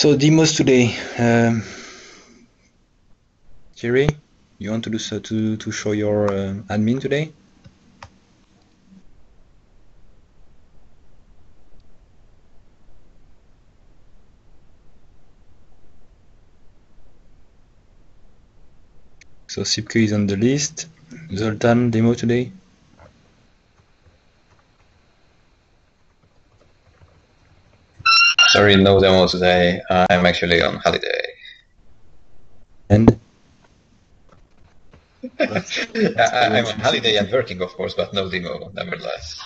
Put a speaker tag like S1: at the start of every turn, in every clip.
S1: So demos today. Jerry, you want to do so to show your admin today? So Sipke is on the list. Zoltan, demo today?
S2: Sorry, no demo today. I'm actually on holiday.
S1: And?
S2: I'm on holiday and working, of course, but no demo, nevertheless.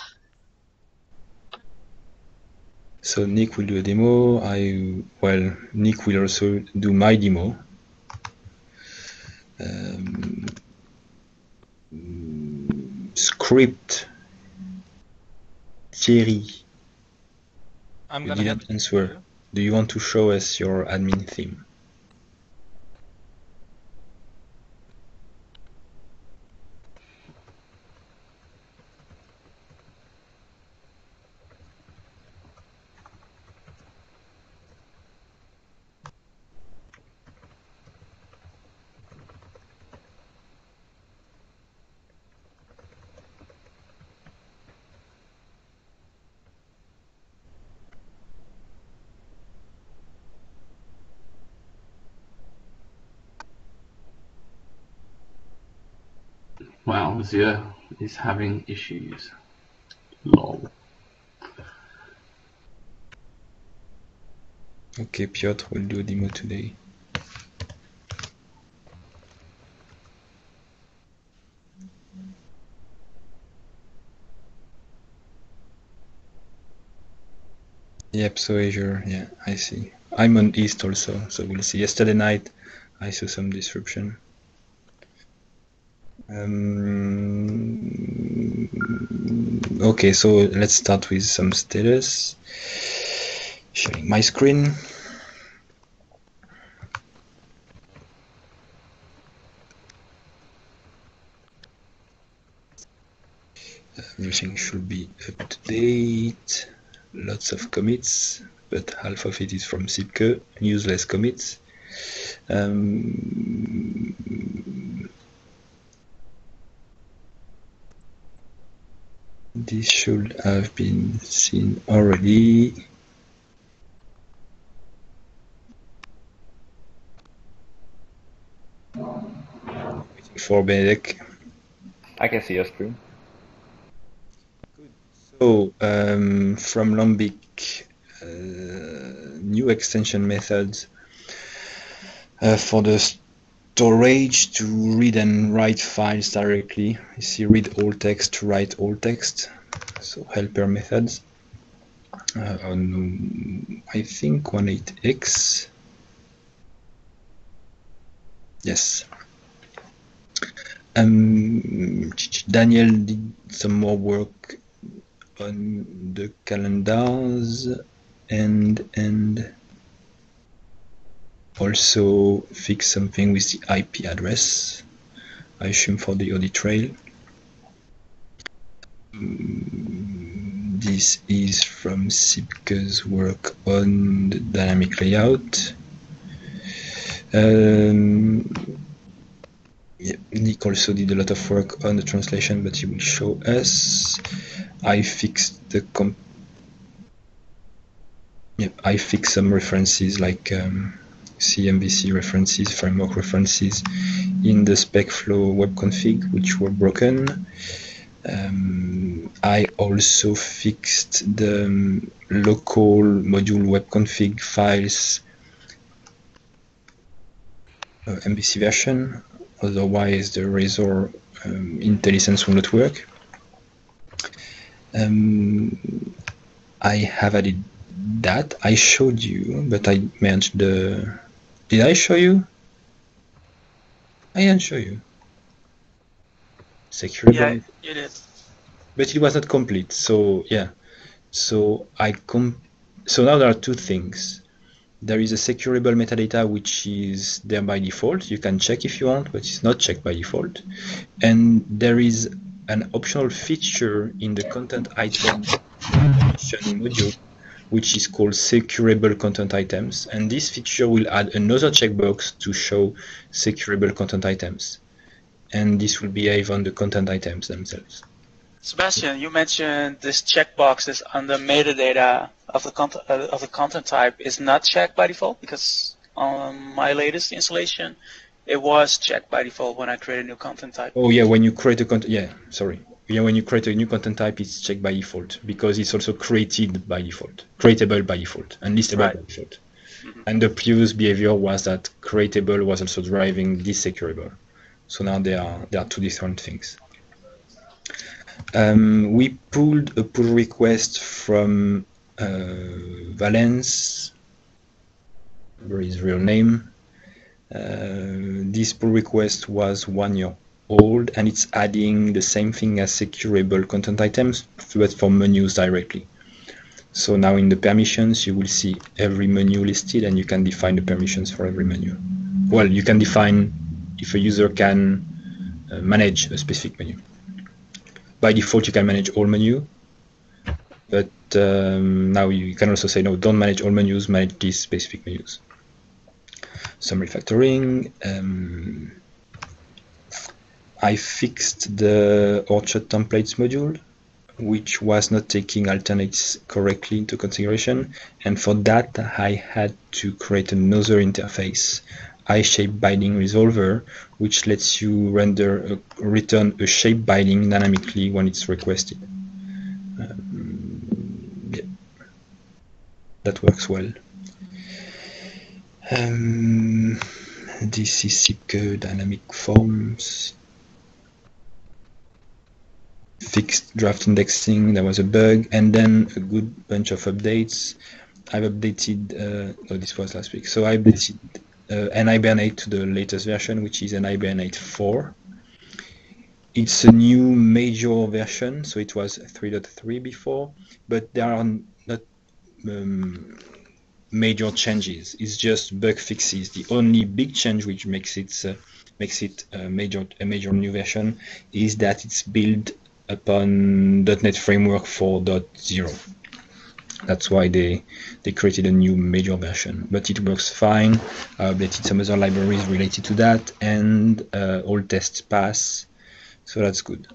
S1: So Nick will do a demo. Nick will also do my demo. Script. Thierry.
S3: I'm
S1: You didn't answer. Do you want to show us your admin theme?
S4: Well, Azure is having issues. Lol.
S1: Okay, Piotr will do a demo today. Yep, so Azure, yeah, I see. I'm on East also, so we'll see. Yesterday night, I saw some disruption. Okay, so let's start with some status. Sharing my screen. Everything should be up to date. Lots of commits, but half of it is from Sipke, useless commits. This should have been seen already. Waiting for Benedek.
S5: I can see your screen.
S1: Good. So from Lombiq, new extension methods for the storage to read and write files directly. You see read all text, write all text. So helper methods. On, I think 18x. Yes. Daniel did some more work on the calendars and also fix something with the IP address, I assume for the audit trail. This is from Sipke's work on the dynamic layout. Yeah, Nick also did a lot of work on the translation, but he will show us. I fixed the I fixed some references like CMVC references, framework references in the spec flow Web.config, which were broken. I also fixed the local module Web.config files MVC version. Otherwise, the Razor IntelliSense will not work. I have added that. I showed you, but I merged the... Did I show you? I didn't show you. Securable.
S3: Yeah, you did.
S1: But it was not complete. So yeah. So so now there are two things. There is a securable metadata which is there by default. You can check if you want, but it's not checked by default. And there is an optional feature in the content item module which is called Securable Content Items, and this feature will add another checkbox to show securable content items, and this will behave on the content items themselves.
S3: Sébastien, you mentioned this checkbox is on the metadata of the content type is not checked by default, because on my latest installation, it was checked by default when I create a new content type.
S1: Oh yeah, when you create a content, when you create a new content type, it's checked by default because it's also created by default, creatable by default, and listable by default. And the previous behavior was that creatable was also driving this securable. So now they are two different things. We pulled a pull request from Valence, where his real name. This pull request was 1 year old, and it's adding the same thing as securable content items, but for menus directly. So now in the permissions, you will see every menu listed, and you can define the permissions for every menu. Well, you can define if a user can manage a specific menu. By default, you can manage all menu, but now you can also say, no, don't manage all menus, manage these specific menus. Some refactoring. I fixed the Orchard templates module, which was not taking alternates correctly into consideration, and for that I had to create another interface, iShape binding resolver, which lets you return a shape binding dynamically when it's requested. Yeah. That works well. This is Sipke dynamic forms. Fixed draft indexing, there was a bug, and then a good bunch of updates. I've updated, no, this was last week. So I updated NHibernate to the latest version, which is NHibernate 4. It's a new major version, so it was 3.3 before, but there are not major changes. It's just bug fixes. The only big change which makes it a major new version is that it's built upon .NET Framework 4.0. That's why they created a new major version, but it works fine. I updated some other libraries related to that, and all tests pass, so that's good.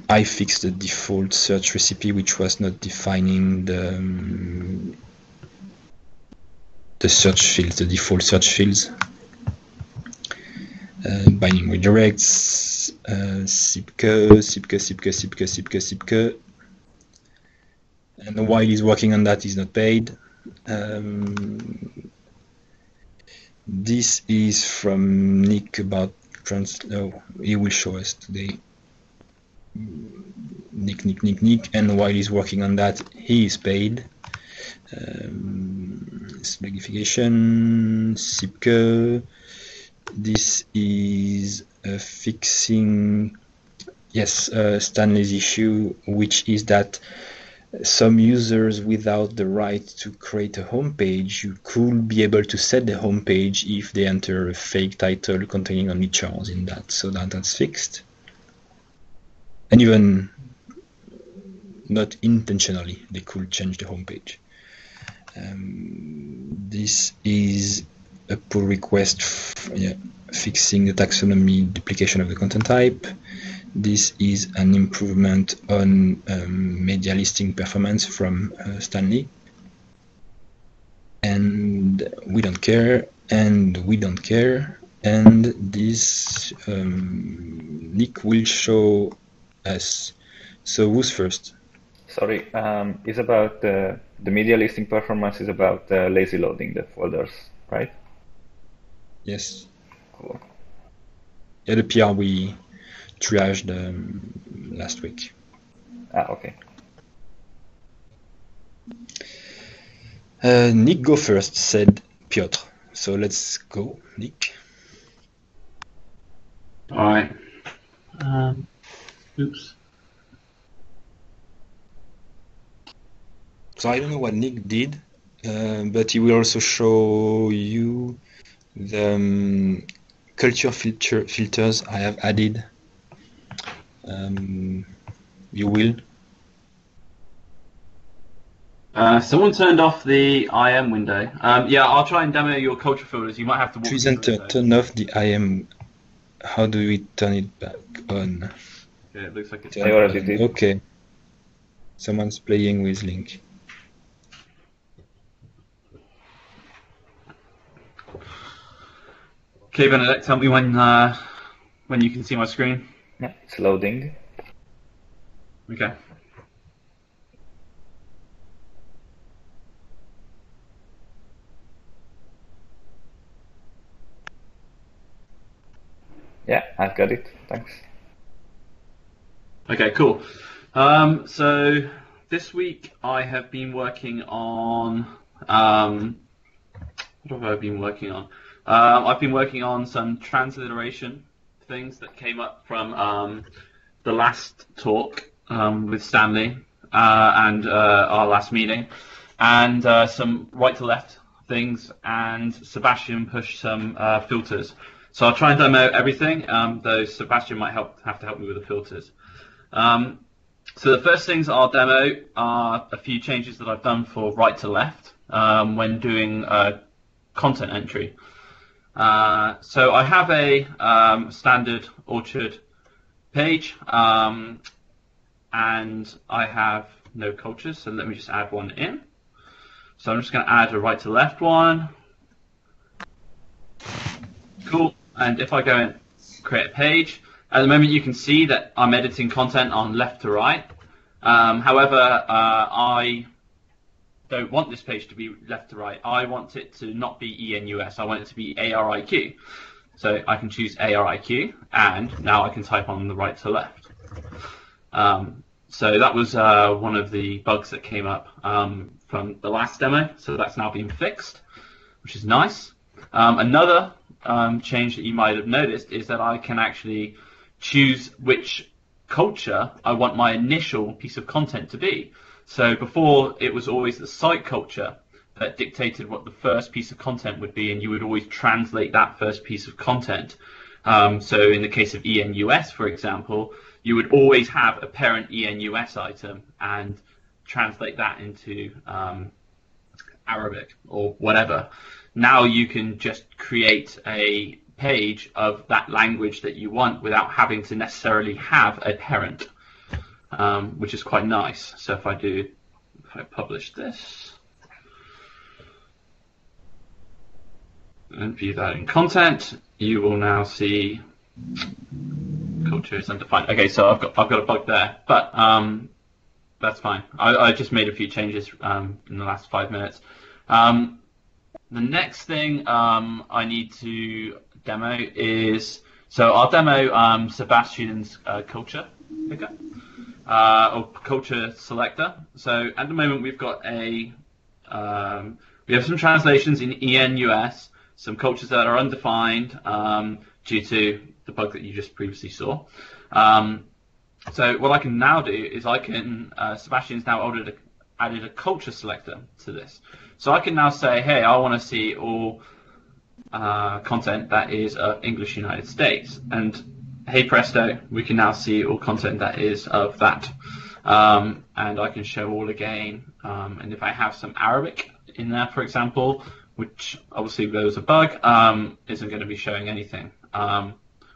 S1: I fixed the default search recipe, which was not defining the search fields, the default search fields. Binding redirects, Sipke, and while he's working on that, he's not paid. This is from Nick about he will show us today. Nick, and while he's working on that, he is paid. Slugification, Sipke. This is fixing, Stanley's issue, which is that some users without the right to create a home page, you could be able to set the home page if they enter a fake title containing only chars in that. So that's fixed. And even not intentionally, they could change the home page. This is a pull request fixing the taxonomy duplication of the content type. This is an improvement on media listing performance from Stanley. And we don't care, and we don't care. And this Nick will show us. So who's first?
S5: Sorry, it's about the media listing performance is about lazy loading the folders, right?
S1: Yes.
S5: Cool.
S1: Yeah, the PR we triaged last week.
S5: Okay.
S1: Nick, go first, said Piotr. So let's go, Nick.
S4: All right. Oops.
S1: So I don't know what Nick did, but he will also show you the culture filters I have added. you will.
S4: Someone turned off the IM window. Yeah, I'll try and demo your culture filters. You might have to walk
S1: Please
S4: through it.
S1: turn off the IM. How do we turn it back on?
S4: Okay, it looks like it's
S5: I already did.
S1: Okay. Someone's playing with Link.
S4: Okay, Benedict, tell me when you can see my screen.
S5: Yeah, it's loading.
S4: Okay.
S5: Yeah, I've got it. Thanks.
S4: Okay, cool. So this week I have been working on what have I been working on? I've been working on some transliteration things that came up from the last talk with Stanley and our last meeting, and some right to left things, and Sébastien pushed some filters. So I'll try and demo everything, though Sébastien might have to help me with the filters. So the first things I'll demo are a few changes that I've done for right to left when doing content entry. So I have a standard orchard page, and I have no cultures, so let me just add one in. So I'm just going to add a right to left one. Cool. And if I go and create a page, at the moment you can see that I'm editing content on left to right. However, I don't want this page to be left to right. I want it to not be ENUS. I want it to be ARIQ. So I can choose ARIQ, and now I can type on the right to left. So that was one of the bugs that came up from the last demo. So that's now been fixed, which is nice. Another change that you might have noticed is that I can actually choose which culture I want my initial piece of content to be. So before, it was always the site culture that dictated what the first piece of content would be, and you would always translate that first piece of content. So in the case of ENUS, for example, you would always have a parent ENUS item and translate that into Arabic or whatever. Now you can just create a page of that language that you want without having to necessarily have a parent, which is quite nice. So if I publish this and view that in content, you will now see culture is undefined. Okay, so I've got a bug there, but that's fine. I just made a few changes in the last 5 minutes. The next thing I need to demo is, so I'll demo Sébastien's culture picker or culture selector. So at the moment we've got we have some translations in ENUS, some cultures that are undefined due to the bug that you just previously saw. So what I can now do is Sébastien's now added a culture selector to this. So I can now say, hey, I want to see all content that is of English United States. And hey presto, we can now see all content that is of that. And I can show all again. And if I have some Arabic in there, for example, which obviously there was a bug, isn't going to be showing anything,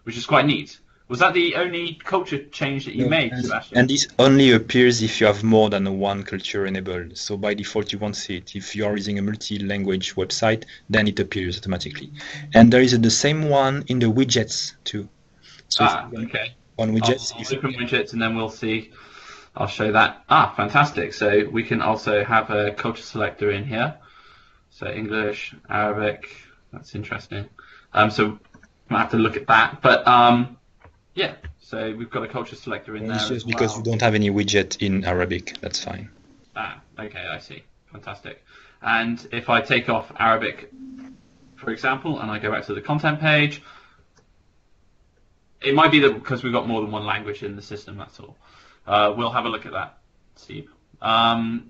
S4: which is quite neat. Was that the only culture change that you made, Sébastien?
S1: And this only appears if you have more than one culture enabled. So by default, you won't see it. If you are using a multi-language website, then it appears automatically. And there is the same one in the widgets too. So
S4: okay.
S1: On widgets,
S4: I'll open widgets and then we'll see. I'll show that. Fantastic. So we can also have a culture selector in here. So English, Arabic. That's interesting. So I have to look at that. But yeah, so we've got a culture selector in there.
S1: It's just because you don't have any widget in Arabic. That's fine.
S4: Okay, I see. Fantastic. And if I take off Arabic, for example, and I go back to the content page, it might be that because we've got more than one language in the system, that's all. We'll have a look at that, Steve. The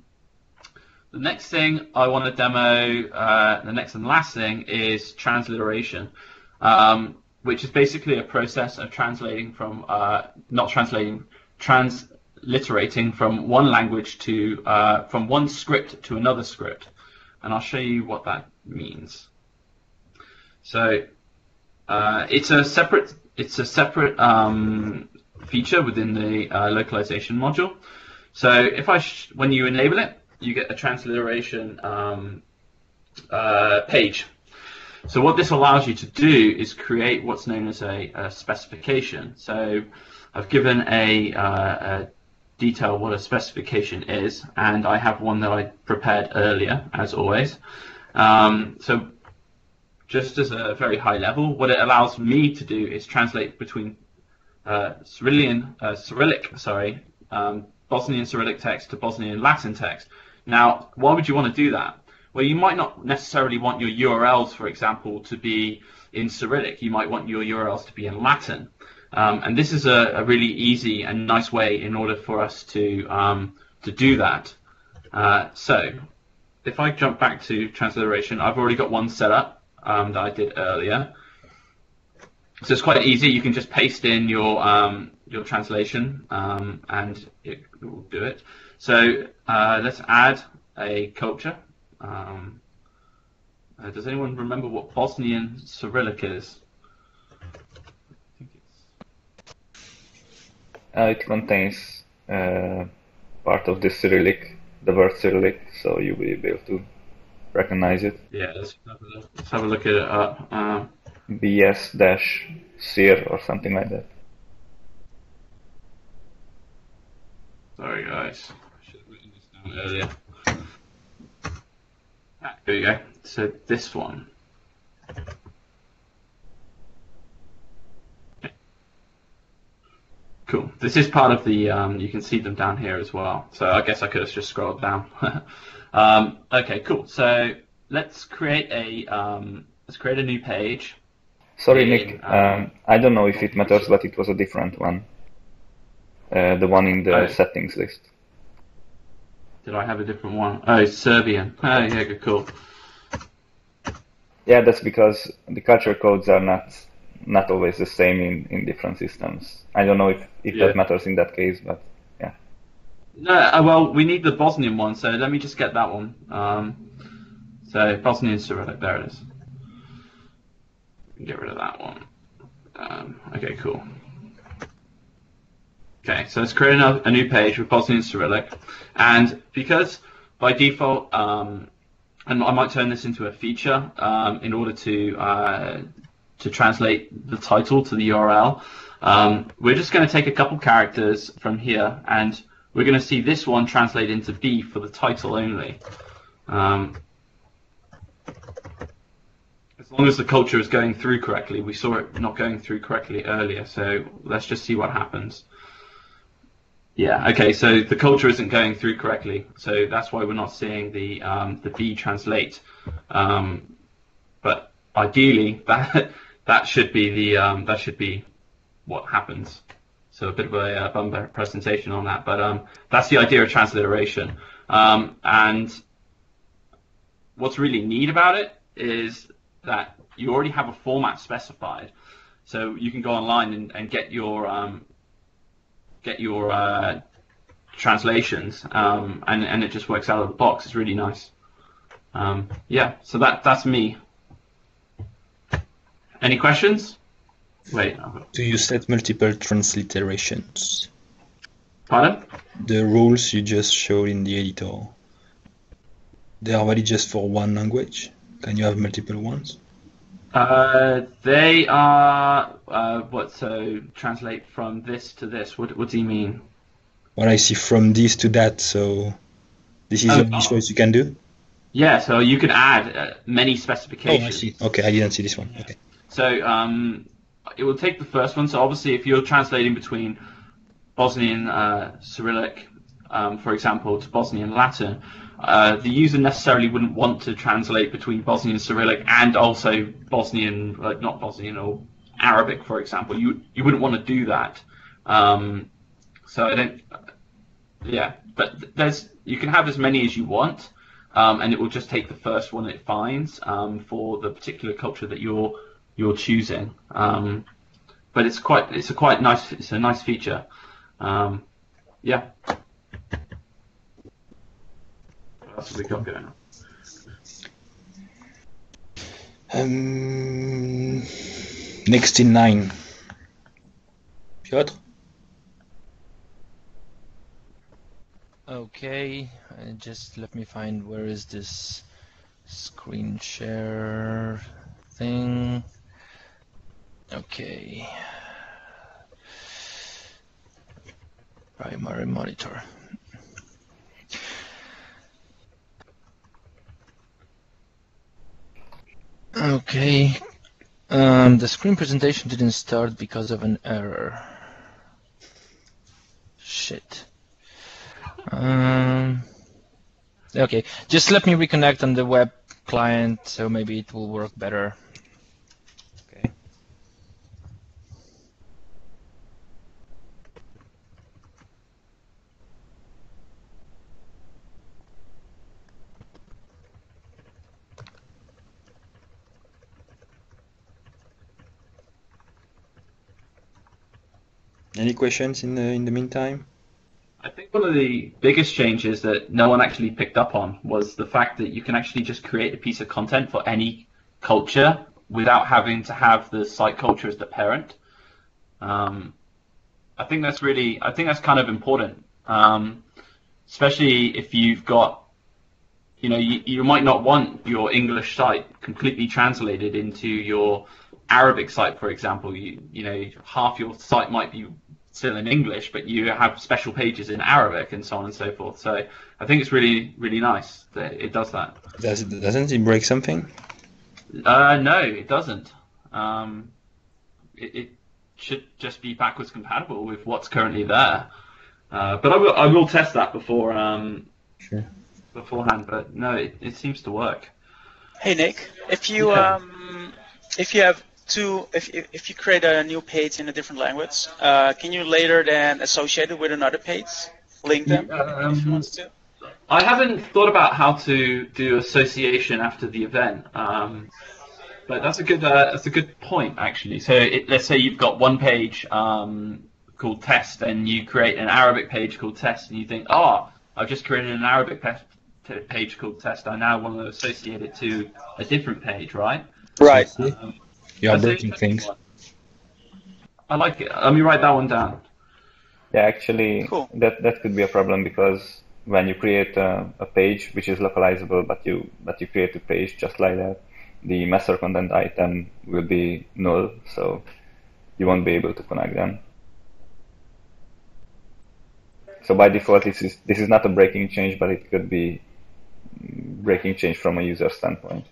S4: next thing I want to demo, the next and last thing, is transliteration, which is basically a process of translating from, translating transliterating from one language to from one script to another script, and I'll show you what that means. So it's a separate feature within the localization module. So if when you enable it, you get a transliteration page. So what this allows you to do is create what's known as a specification. So I've given a detail what a specification is, and I have one that I prepared earlier, as always. So just as a very high level, what it allows me to do is translate between Bosnian Cyrillic text to Bosnian Latin text. Now, why would you want to do that? Well, you might not necessarily want your URLs, for example, to be in Cyrillic. You might want your URLs to be in Latin. And this is a really easy and nice way in order for us to do that. So if I jump back to transliteration, I've already got one set up that I did earlier. So it's quite easy. You can just paste in your translation and it will do it. So let's add a culture. Does anyone remember what Bosnian Cyrillic is?
S5: It contains part of the Cyrillic, the word Cyrillic, so you will be able to recognize it.
S4: Yeah, let's have a look at it up.
S5: BS-Cyr or something like that.
S4: Sorry guys, I should have written this down earlier. Here we go. So this one. Okay. Cool. This is part of the. You can see them down here as well. So I guess I could have just scrolled down. Okay, cool. So let's create a new page.
S5: Sorry, Nick. I don't know if it matters, but it was a different one. The one in the settings list.
S4: Did I have a different one? Oh, Serbian. Oh, yeah, good, cool.
S5: Yeah, that's because the culture codes are not always the same in different systems. I don't know if that matters in that case, but yeah.
S4: No, well, we need the Bosnian one, so let me just get that one. So Bosnian Cyrillic, there it is. Get rid of that one. Okay, cool. Okay, so let's create a new page with Bosnian Cyrillic, and because by default, and I might turn this into a feature in order to translate the title to the URL, we're just going to take a couple characters from here, and we're going to see this one translate into B for the title only. As long as the culture is going through correctly. We saw it not going through correctly earlier, so let's just see what happens. Yeah, okay, so the culture isn't going through correctly, so that's why we're not seeing the B translate. But ideally, that should be what happens. So a bit of a bumper presentation on that, but that's the idea of transliteration. And what's really neat about it is that you already have a format specified, so you can go online and get your translations, and it just works out of the box. It's really nice. Yeah, so that's me. Any questions? Wait.
S1: Do you set multiple transliterations?
S4: Pardon?
S1: The rules you just showed in the editor, they are valid just for one language? Can you have multiple ones?
S4: They are so translate from this to this. What do you mean?
S1: Well, I see from this to that, so this is the only choice you can do?
S4: Yeah, so you can add many specifications.
S1: Oh, I see. Okay, I didn't see this one. Okay.
S4: So it will take the first one. So obviously, if you're translating between Bosnian Cyrillic, for example, to Bosnian Latin, the user necessarily wouldn't want to translate between Bosnian Cyrillic and also Bosnian, not Bosnian, or Arabic, for example. You wouldn't want to do that. So I don't. Yeah, but you can have as many as you want, and it will just take the first one it finds for the particular culture that you're choosing. But it's a nice feature. Yeah. What else have we got going
S1: on? Next in line. Piotr?
S6: Okay, just let me find where is this screen share thing. Okay. Primary monitor. Okay. The screen presentation didn't start because of an error. Shit. Okay, just let me reconnect on the web client, so maybe it will work better.
S1: Okay. Any questions in the meantime?
S4: I think one of the biggest changes that no one actually picked up on was the fact that you can actually just create a piece of content for any culture without having to have the site culture as the parent. I think that's kind of important, especially if you've got, you might not want your English site completely translated into your Arabic site, for example. Half your site might be still in English, but you have special pages in Arabic and so on and so forth. So I think it's really, really nice that it does that.
S1: Doesn't it break something?
S4: No, it doesn't. It should just be backwards compatible with what's currently there. But I will test that beforehand. But no, it seems to work.
S3: Hey Nick, if you if you create a new page in a different language, can you later then associate it with another page, link them if you want to?
S4: I haven't thought about how to do association after the event, but that's a good point actually. So let's say you've got one page called test, and you create an Arabic page called test, and you think, I've just created an Arabic page called test. I now want to associate it to a different page, right?
S3: Right.
S1: You are breaking things.
S4: I like it. Let me write that one down.
S5: Yeah, actually,
S3: cool.
S5: that could be a problem, because when you create a page which is localizable, but you create a page just like that, the master content item will be null, so you won't be able to connect them. So by default, this is not a breaking change, but it could be breaking change from a user standpoint.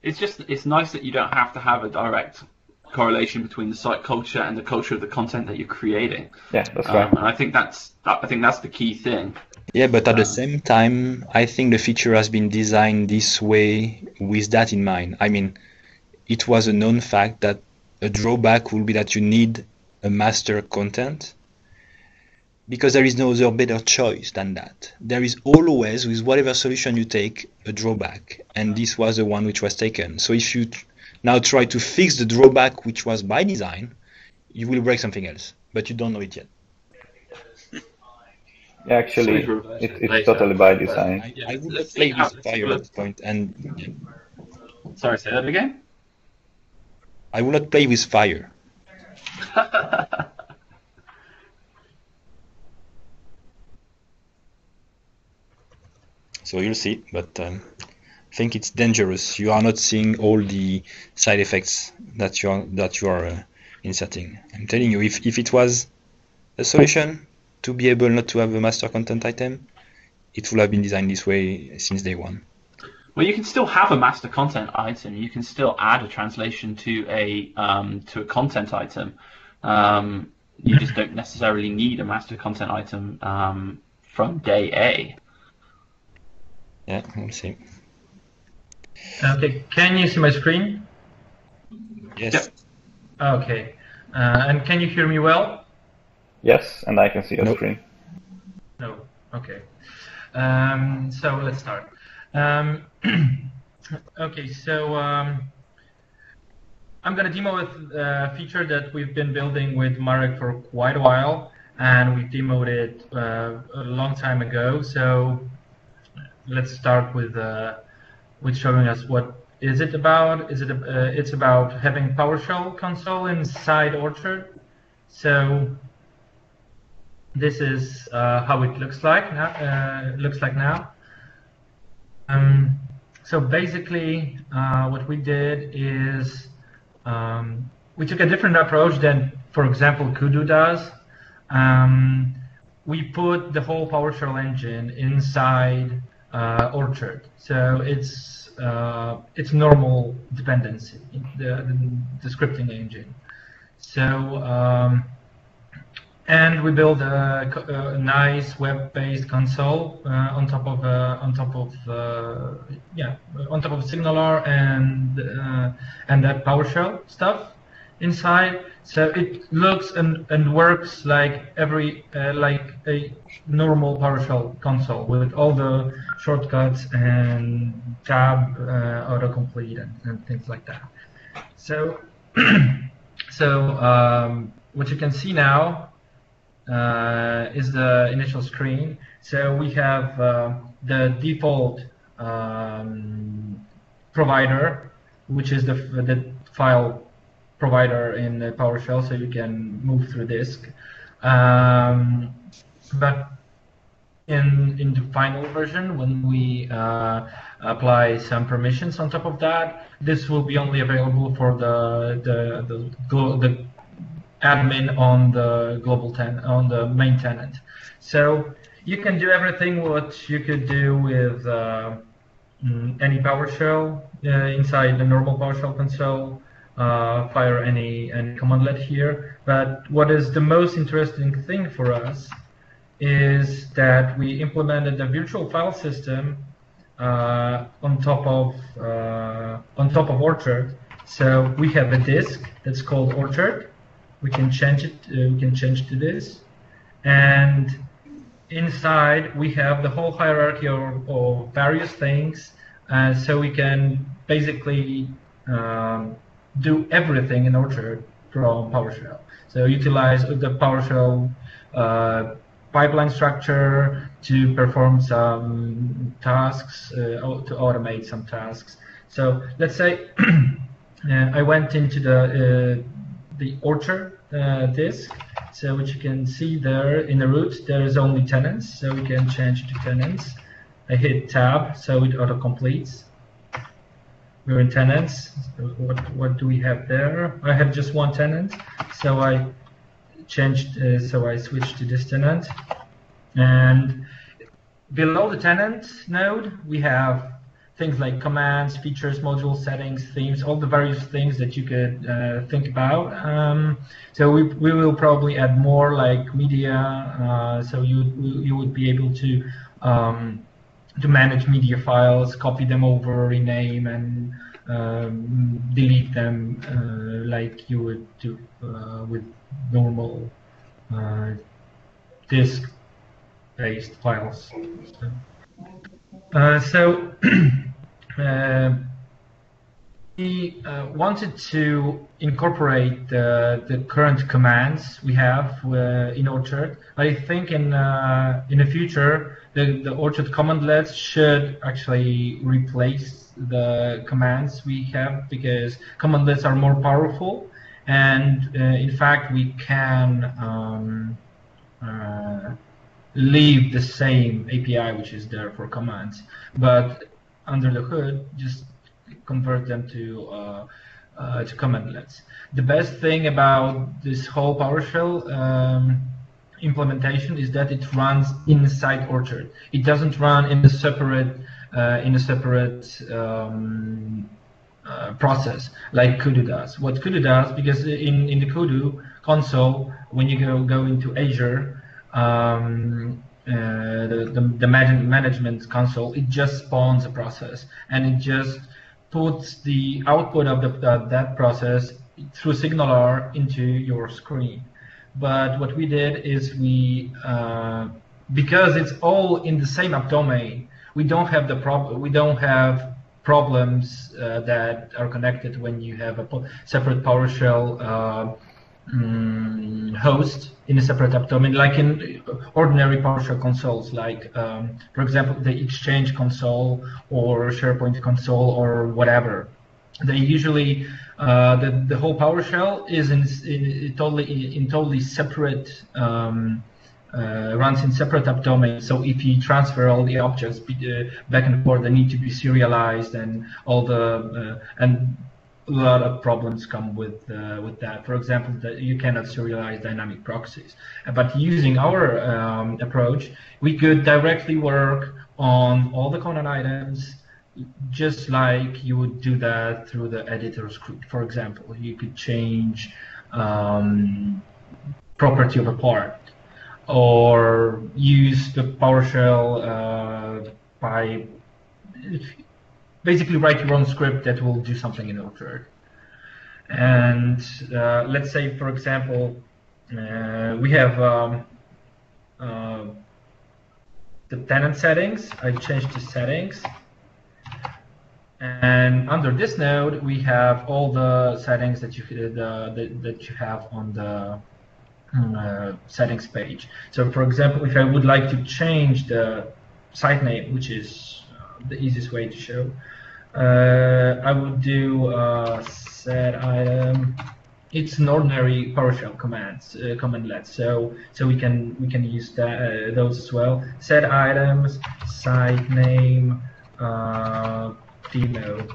S4: It's nice that you don't have to have a direct correlation between the site culture and the culture of the content that you're creating.
S5: Yeah, that's right.
S4: And I think that's the key thing.
S1: Yeah, but at the same time, I think the feature has been designed this way with that in mind. I mean, it was a known fact that a drawback will be that you need a master content, because there is no other better choice than that. There is always, with whatever solution you take, a drawback, and this was the one which was taken. So if you now try to fix the drawback which was by design, you will break something else, but you don't know it yet.
S5: Yeah, actually, it's totally by design.
S1: I would not play with fire at this point, and
S4: Sorry, say that again?
S1: I will not play with fire. So you'll see, but I think it's dangerous. You are not seeing all the side effects that you are inserting. I'm telling you, if it was a solution to be able not to have a master content item, it would have been designed this way since day one.
S4: Well, you can still have a master content item. You can still add a translation to a content item. You just don't necessarily need a master content item from day A.
S1: Yeah, we'll see.
S7: Okay, can you see my screen?
S1: Yes.
S4: Yep.
S7: Okay, and can you hear me well?
S5: Yes, and I can see your screen.
S7: No. Okay. So let's start. Okay, so I'm going to demo a feature that we've been building with Marek for quite a while, and we demoed it a long time ago. So let's start with showing us what is it about. It's about having PowerShell console inside Orchard. So this is how it looks like now. So basically, what we did is we took a different approach than, for example, Kudu does. We put the whole PowerShell engine inside Orchard, so it's normal dependency, the scripting engine. So and we built a nice web-based console on top of SignalR and that PowerShell stuff inside. So it looks and works like like a normal PowerShell console with all the shortcuts and tab autocomplete and things like that. So what you can see now is the initial screen. So we have the default provider, which is the file provider in PowerShell, so you can move through disk. But in the final version, when we apply some permissions on top of that, this will be only available for the admin on the global tenant, on the main tenant. So you can do everything what you could do with any PowerShell inside the normal PowerShell console. Fire any commandlet here. But what is the most interesting thing for us is that we implemented a virtual file system on top of Orchard. So we have a disk that's called Orchard. We can change it. We can change to this, and inside we have the whole hierarchy of various things. So we can basically do everything in Orchard from PowerShell. So utilize the PowerShell pipeline structure to perform some tasks, to automate some tasks. So let's say I went into the Orchard disk. So what you can see there in the root, there is only tenants, so we can change to tenants. I hit tab, so it auto-completes. We're in tenants. What do we have there? I have just one tenant, so I changed. So I switched to this tenant, and below the tenant node, we have things like commands, features, modules, settings, themes, all the various things that you could think about. So we will probably add more like media. So you would be able to manage media files, copy them over, rename, and delete them like you would do with normal disk-based files. So we wanted to incorporate the current commands we have in Orchard. I think in the future the Orchard commandlets should actually replace the commands we have, because commandlets are more powerful, and in fact we can leave the same API which is there for commands, but under the hood just convert them to commandlets. The best thing about this whole PowerShell implementation is that it runs inside Orchard. It doesn't run in a separate process like Kudu does. What Kudu does, because in the Kudu console, when you go into Azure, the management console, it just spawns a process, and it just puts the output of that process through SignalR into your screen. But what we did is we, because it's all in the same subdomain, we don't have problems that are connected when you have a separate PowerShell host in a separate abdomen, like in ordinary PowerShell consoles, like for example the Exchange console or SharePoint console or whatever. They usually the whole PowerShell is in totally separate. Runs in separate subdomains. So if you transfer all the objects back and forth, they need to be serialized, and all the and a lot of problems come with that. For example, that you cannot serialize dynamic proxies. But using our approach, we could directly work on all the content items, just like you would do that through the editor script. For example, you could change property of a part, or use the PowerShell by basically write your own script that will do something in Orchard. And let's say, for example, we have the tenant settings. I changed the settings, and under this node we have all the settings that you have on the settings page. So for example, if I would like to change the site name, which is the easiest way to show, I would do set item. It's an ordinary PowerShell commandlet, so we can use that, those as well. Set items, site name, demo.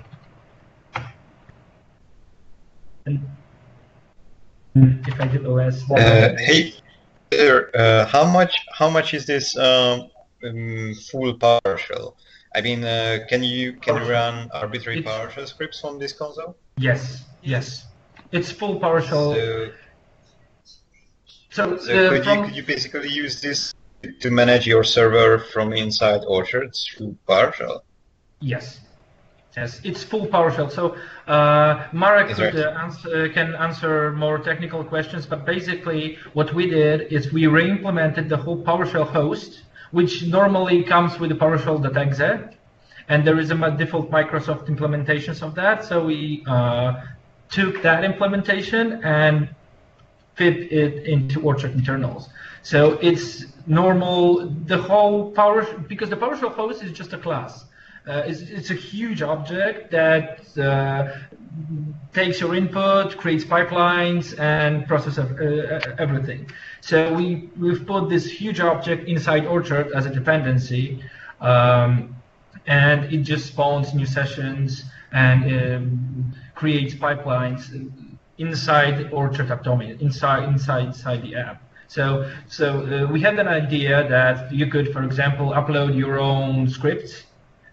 S7: And if I do OS.
S2: Hey, how much is this full PowerShell? I mean, can you run arbitrary PowerShell scripts on this console?
S7: Yes, it's full PowerShell. So
S2: could you basically use this to manage your server from inside Orchard through PowerShell?
S7: Yes, it's full PowerShell. So Marek can answer more technical questions, but basically what we did is we re-implemented the whole PowerShell host, which normally comes with the PowerShell.exe, and there is a default Microsoft implementations of that. So we took that implementation and fit it into Orchard internals. So it's normal, the whole because the PowerShell host is just a class. It's a huge object that takes your input, creates pipelines, and processes everything. So we've put this huge object inside Orchard as a dependency, and it just spawns new sessions and creates pipelines inside Orchard abdomen, inside the app. So we had an idea that you could, for example, upload your own scripts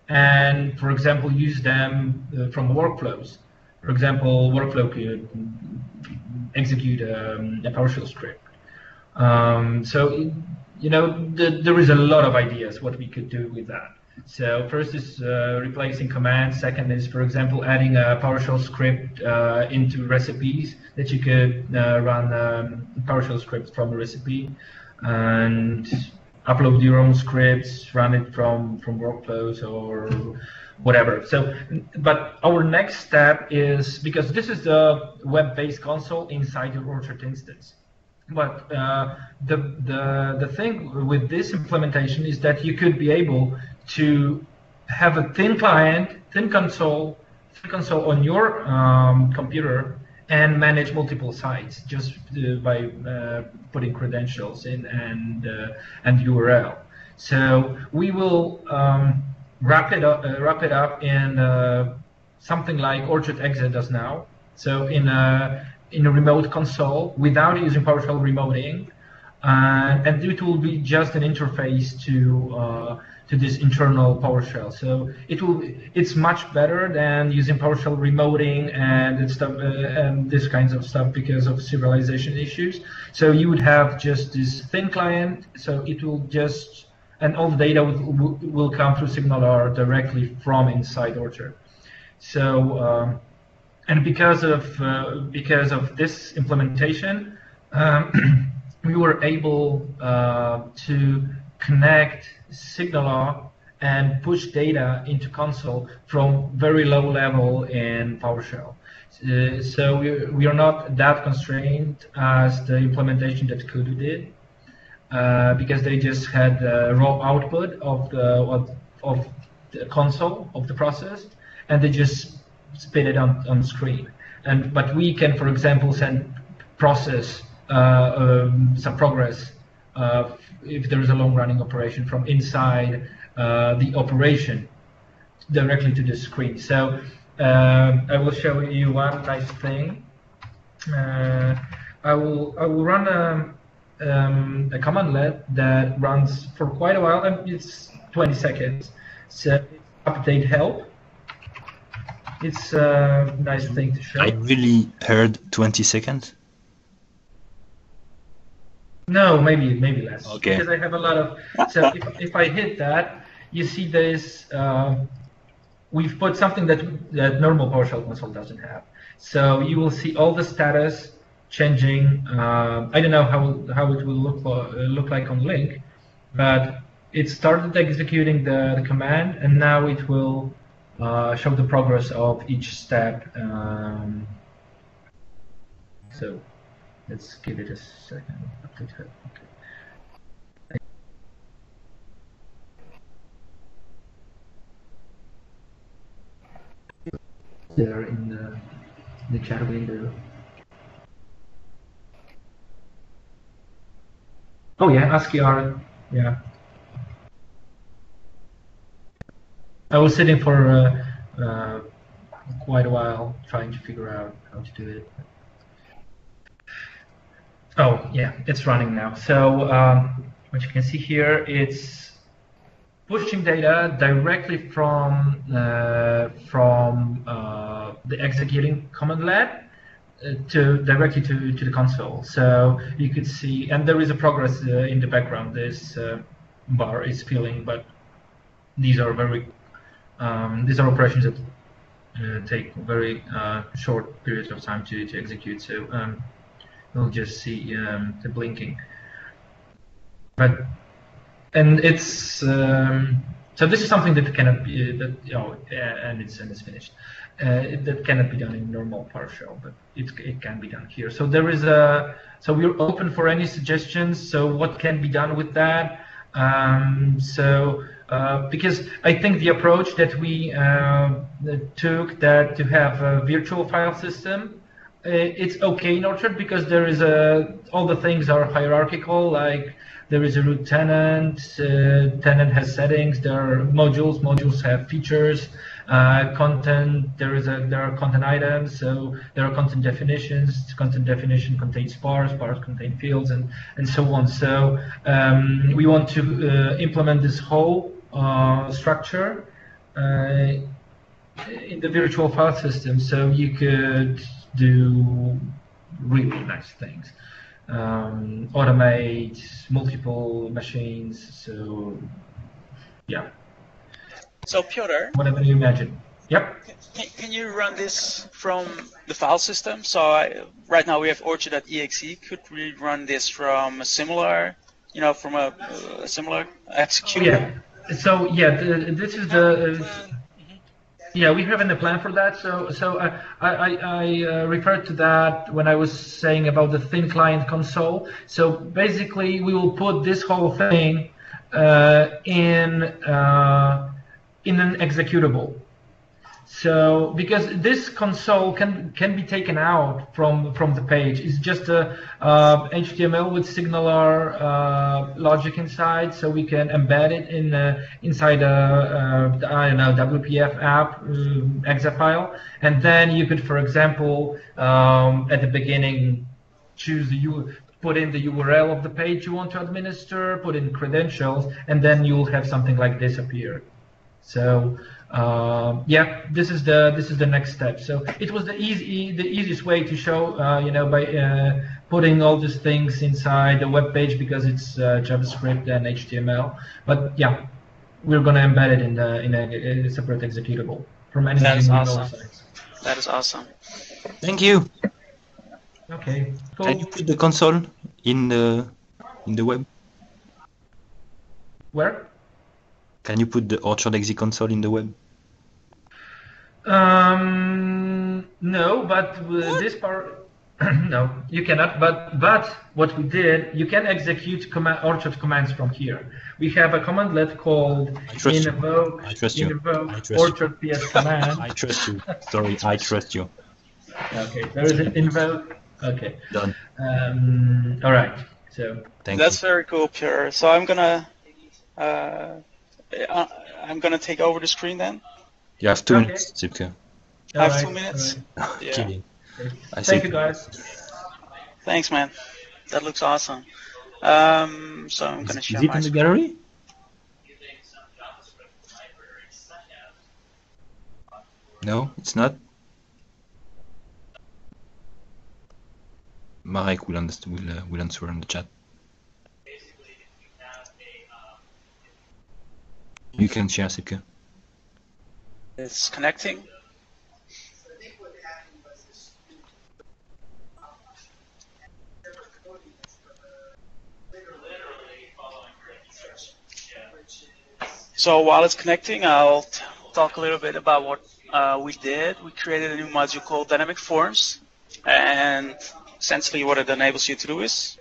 S7: and, for example, use them from workflows. For example, workflow could execute a PowerShell script. So, there is a lot of ideas what we could do with that. So first is replacing commands. Second is, for example, adding a PowerShell script into recipes that you could run PowerShell scripts from a recipe, and upload your own scripts, run it from workflows or whatever. So, but our next step is, because this is the web-based console inside your Orchard instance. But the thing with this implementation is that you could be able to have a thin client, thin console on your computer and manage multiple sites just by putting credentials in and URL. So we will wrap it up in something like Orchard Exe does now. So in a remote console without using PowerShell remoting, and it will be just an interface to this internal PowerShell. So it's much better than using PowerShell remoting and stuff and this kinds of stuff because of serialization issues. So you would have just this thin client. So it will just, and all the data will come through SignalR directly from inside Orchard. So and because of this implementation, we were able to connect SignalR and push data into console from very low level in PowerShell. So we are not that constrained as the implementation that Kudu did, because they just had raw output of the console of the process, and they just spit it on screen. But we can, for example, send process some progress if there is a long-running operation from inside the operation directly to the screen. So I will show you one nice thing. I will run a commandlet that runs for quite a while, and it's 20 seconds. So update help. It's a nice thing to show.
S1: I really heard 20 seconds.
S7: No, maybe less.
S1: Okay.
S7: Because I have a lot of. So if I hit that, you see this. We've put something that normal PowerShell console doesn't have. So you will see all the status changing. I don't know how it will look like on Link, but it started executing the command, and now it will show the progress of each step. So let's give it a second. Okay. There in the chat window. Oh yeah, ASCII art. Yeah. I was sitting for quite a while trying to figure out how to do it. Oh yeah, it's running now. So what you can see here, it's pushing data directly from the executing commandlet directly to the console. So you could see, and there is a progress in the background. This bar is filling, but these are operations that take very short periods of time to execute. So you'll just see the blinking. And it's so this is something that cannot be and it's finished. That cannot be done in normal PowerShell, but it can be done here. So there is so we're open for any suggestions. So what can be done with that? Because I think the approach that we took, that to have a virtual file system, it's okay in Orchard because there is all the things are hierarchical. Like there is a root tenant. Tenant has settings. There are modules. Modules have features. Content. There are content items. So there are content definitions. Content definition contains bars. Bars contain fields, and so on. So we want to implement this whole structure in the virtual file system, so you could do really nice things. Automate multiple machines. So yeah.
S3: So Piotr,
S7: whatever you imagine. Yep.
S3: Can you run this from the file system? So right now we have orchard.exe. Could we run this from a similar, from a similar executable?
S7: Yeah. So yeah, this is the. Yeah, we have a plan for that. So I referred to that when I was saying about the thin client console. So basically, we will put this whole thing in an executable. So because this console can be taken out from the page, it's just a HTML with signaler logic inside, so we can embed it in inside a WPF app exe file, and then you could, for example, at the beginning, put in the URL of the page you want to administer, put in credentials, and then you'll have something like this appear. So yeah, this is the next step. So it was the easiest way to show, by putting all these things inside the web page because it's JavaScript and HTML. But yeah, we're gonna embed it in a separate executable from any
S3: awesome.
S7: sites.
S3: That is awesome.
S1: Thank you.
S7: Okay. Cool.
S1: Can you put the console in the web?
S7: Where?
S1: Can you put the Orchard exec console in the web?
S7: No, but this part, no, you cannot. But what we did, you can execute Orchard commands from here. We have a commandlet called invoke Orchard PS command.
S1: I trust you. Sorry, I trust you.
S7: Okay, there is an invoke. Okay.
S1: Done.
S7: All right. So
S3: that's very cool, Pierre. So I'm gonna take over the screen then.
S1: You have 2 minutes, Sipke.
S3: I have 2 minutes.
S1: Right. Yeah. Kidding.
S7: Thank you, guys.
S3: Thanks, man. That looks awesome. So I'm gonna share my.
S1: Is it in the gallery? No, it's not. Marek will answer in the chat. You can share, Sipke.
S3: It's connecting. So while it's connecting, I'll talk a little bit about what we did. We created a new module called Dynamic Forms, and essentially what it enables you to do is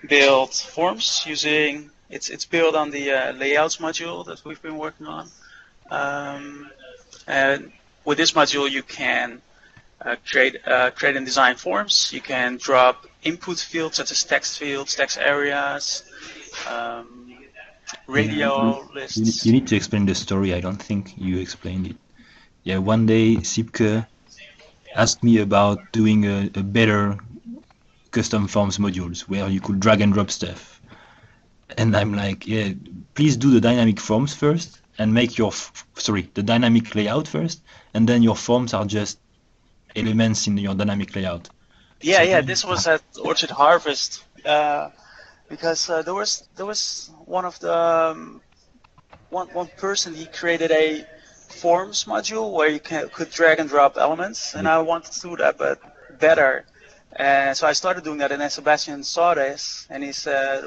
S3: build forms using, it's built on the layouts module that we've been working on. And with this module, you can create and design forms. You can drop input fields such as text fields, text areas, radio lists.
S1: You need to explain the story. I don't think you explained it. Yeah, one day Sipke asked me about doing a better custom forms modules where you could drag and drop stuff. And I'm like, yeah, please do the dynamic forms first and make your, the dynamic layout first, and then your forms are just elements in your dynamic layout.
S3: Yeah, so this was at Orchard Harvest. Because there was one of the one person, he created a forms module where you could drag and drop elements, and I wanted to do that but better, and so I started doing that, and then Sébastien saw this and he said,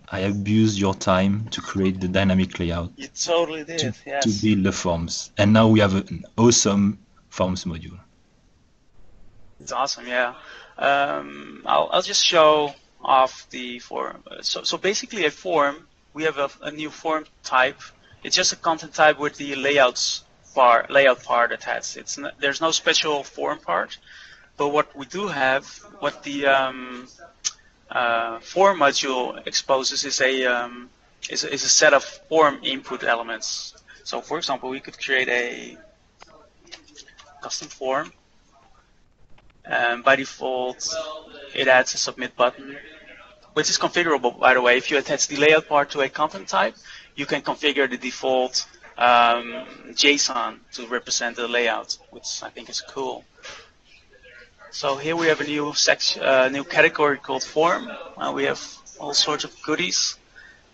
S1: I abused your time to create the dynamic layout.
S3: You totally did. Yes.
S1: To build the forms, and now we have an awesome forms module.
S3: It's awesome. Yeah. I'll just show off the form. So basically a form, we have a new form type. It's just a content type with the layout part attached. There's no special form part, but what we do have, what the form module exposes is a set of form input elements. So for example, we could create a custom form, and by default it adds a submit button, which is configurable, by the way. If you attach the layout part to a content type, you can configure the default JSON to represent the layout, which I think is cool. So here we have a new section, new category called form. We have all sorts of goodies.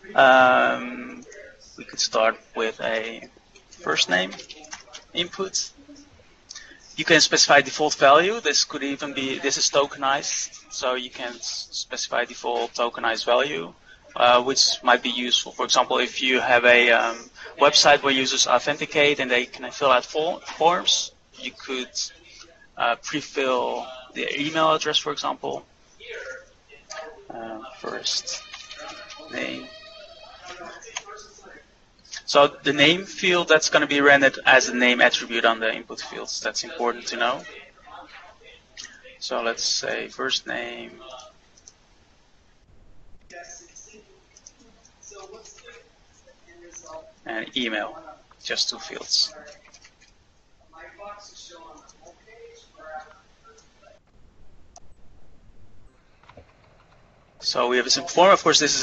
S3: We could start with a first name input. You can specify default value. This could even be, this is tokenized, so you can specify default tokenized value, which might be useful. For example, if you have a website where users authenticate and they can fill out forms, you could pre-fill their email address, for example. First name. So the name field, that's going to be rendered as a name attribute on the input fields. That's important to know. So let's say first name. And email, just 2 fields. So we have a simple form. Of course, this is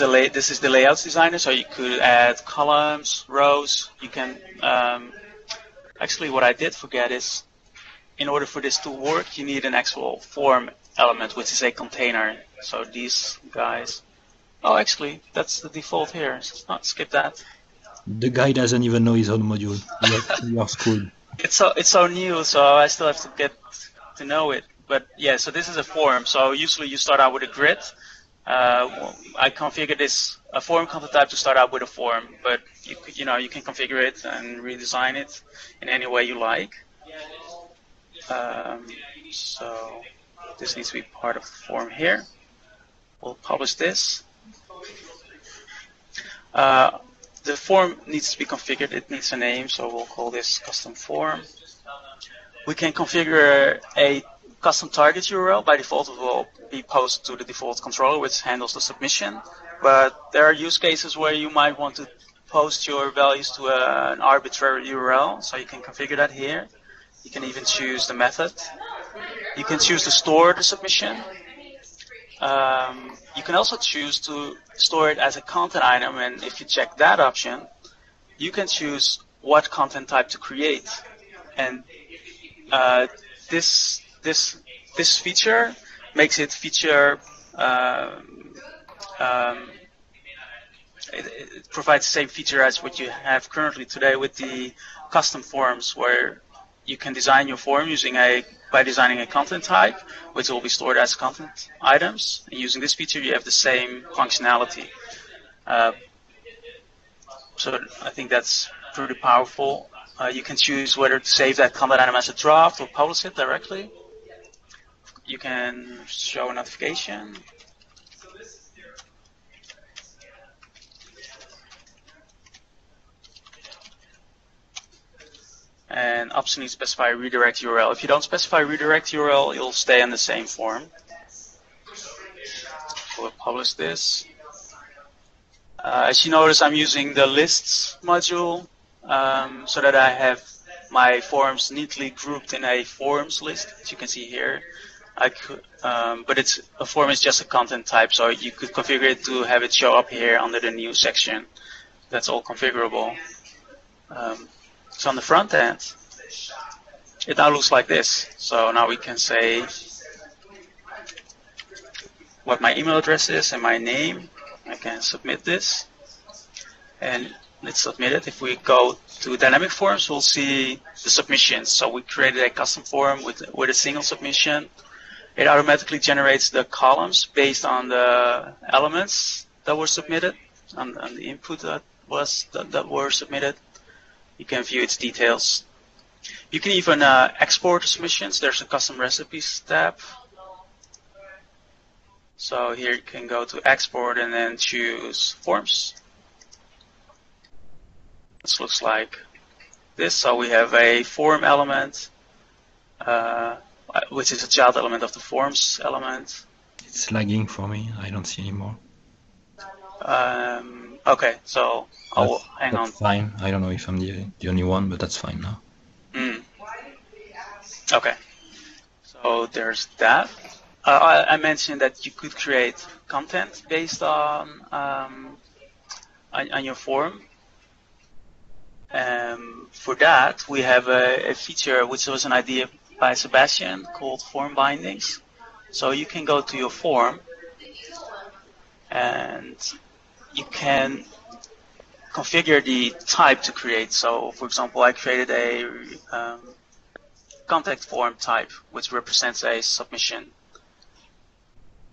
S3: the layouts designer. So you could add columns, rows. You can actually, what I did forget is, in order for this to work, you need an actual form element, which is a container. So these guys. Oh, actually, that's the default here. Let's not skip that.
S1: The guy doesn't even know his own module. You are screwed.
S3: It's so new, so I still have to get to know it. But yeah, so this is a form. So usually you start out with a grid. I configured this a form content type to start out with a form, but you can configure it and redesign it in any way you like. So this needs to be part of the form here. We'll publish this. The form needs to be configured. It needs a name, so we'll call this custom form. We can configure a custom target URL. By default, it will be posted to the default controller, which handles the submission. But there are use cases where you might want to post your values to an arbitrary URL, so you can configure that here. You can even choose the method. You can choose to store the submission. You can also choose to store it as a content item, and if you check that option, you can choose what content type to create. And this feature makes it feature. It provides the same feature as what you have currently today with the custom forms, where you can design your form by designing a content type, which will be stored as content items. And using this feature, you have the same functionality. So I think that's pretty powerful. You can choose whether to save that content item as a draft or publish it directly. You can show a notification. And optionally specify redirect URL. If you don't specify redirect URL, it'll stay in the same form. We'll publish this. As you notice, I'm using the lists module so that I have my forms neatly grouped in a forms list, as you can see here. But a form is just a content type, so you could configure it to have it show up here under the new section. That's all configurable. So on the front end, it now looks like this. So now we can say what my email address is and my name. I can submit this, and let's submit it. If we go to dynamic forms, we'll see the submissions. So we created a custom form with a single submission. It automatically generates the columns based on the elements that were submitted, on the input that were submitted. You can view its details. You can even export submissions. There's a custom recipes tab. So here you can go to export and then choose forms. This looks like this. So we have a form element, which is a child element of the forms element.
S1: It's lagging for me. I don't see anymore.
S3: Okay, so I'll hang on.
S1: That's fine. I don't know if I'm the only one, but that's fine now.
S3: Okay, so there's that. I mentioned that you could create content based on your form. For that, we have a feature which was an idea by Sébastien called form bindings. So you can go to your form and you can configure the type to create. So, for example, I created a contact form type, which represents a submission.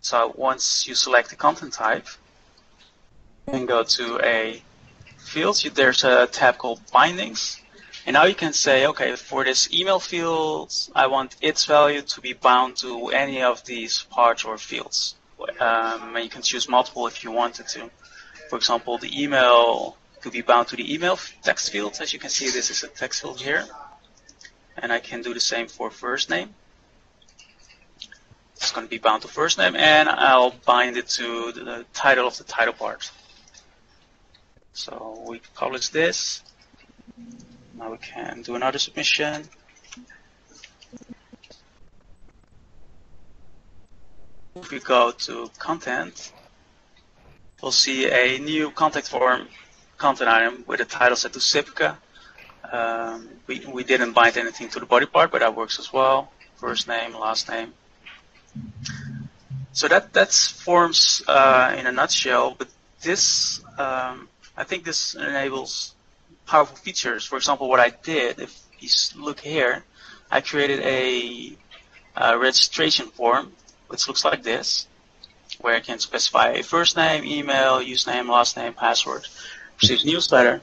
S3: So once you select the content type, you can go to a field. There's a tab called bindings. And now you can say, okay, for this email field, I want its value to be bound to any of these parts or fields. And you can choose multiple if you wanted to. For example, the email could be bound to the email text field. As you can see, this is a text field here. And I can do the same for first name. It's going to be bound to first name, and I'll bind it to the title of the title part. So we publish this. Now we can do another submission. If we go to content, we'll see a new contact form content item with a title set to Sipke. We didn't bind anything to the body part, but that works as well. First name, last name. So that's forms in a nutshell. But this, I think this enables powerful features. For example, what I did, if you look here, I created a registration form, which looks like this. where you can specify a first name, email, username, last name, password, receives newsletter.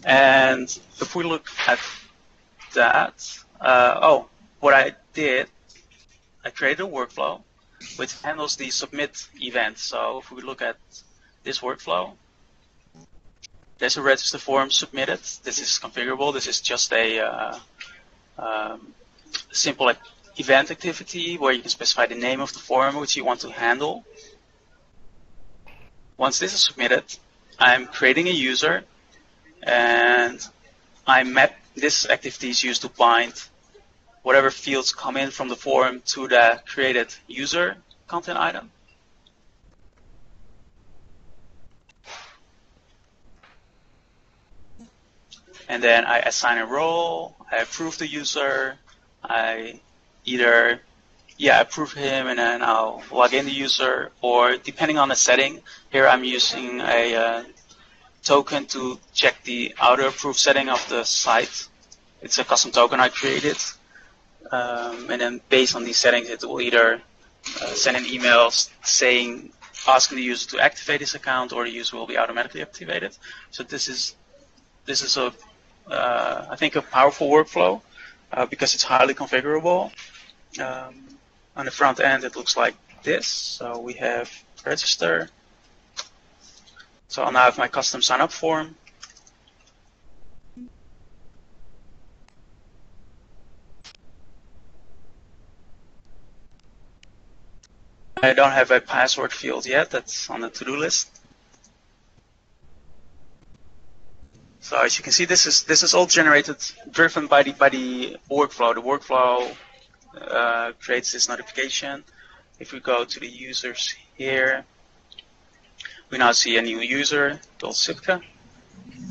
S3: And if we look at that, what I did, I created a workflow which handles the submit event. So if we look at this workflow, there's a register form submitted. This is configurable. This is just a simple event activity where you can specify the name of the form which you want to handle. Once this is submitted, I'm creating a user, and I map this activity is used to bind whatever fields come in from the form to the created user content item. And then I assign a role, I approve the user, I either approve him, and then I'll log in the user, or depending on the setting, here I'm using a token to check the auto approve setting of the site. It's a custom token I created. And then based on these settings, it will either send an email asking the user to activate his account, or the user will be automatically activated. So this is I think a powerful workflow because it's highly configurable. On the front end, it looks like this. So we have register. So I'll now have my custom sign up form. I don't have a password field yet. That's on the to-do list. So as you can see, this is all driven by the workflow. The workflow creates this notification. If we go to the users here, we now see a new user called Sipke,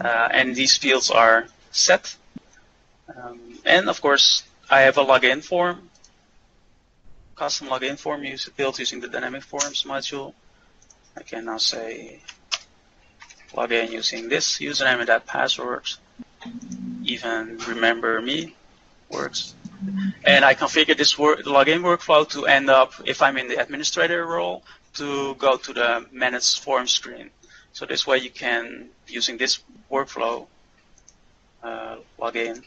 S3: and these fields are set. And of course, I have a login form, custom login form built using the dynamic forms module. I can now say login using this username and that password. Even remember me works. And I configure this login workflow to end up, if I'm in the administrator role, to go to the manage form screen. So this way you can, using this workflow login,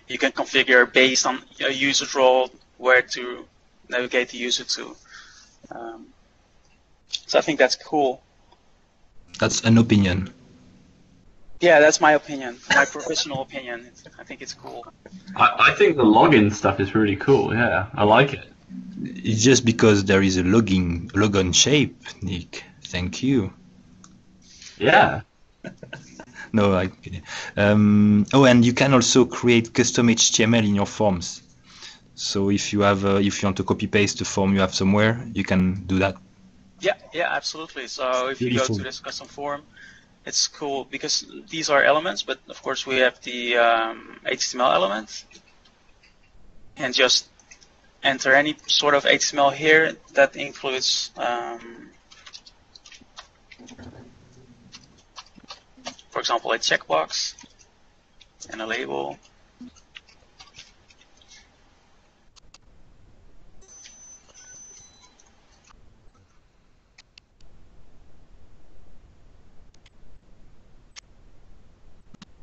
S3: you can configure based on a user's role where to navigate the user to. So I think that's cool.
S1: That's an opinion.
S3: Yeah, that's my opinion, my professional opinion. I think it's cool.
S4: I think the login stuff is really cool. Yeah, I like it.
S1: It's just because there is a logon shape, Nick. Thank you.
S4: Yeah.
S1: No, and you can also create custom HTML in your forms. So if you have, if you want to copy paste the form you have somewhere, you can do that.
S3: Yeah, absolutely. So if you go to this custom form, it's cool because these are elements, but of course we have the HTML element, and just enter any sort of HTML here that includes, for example, a checkbox and a label.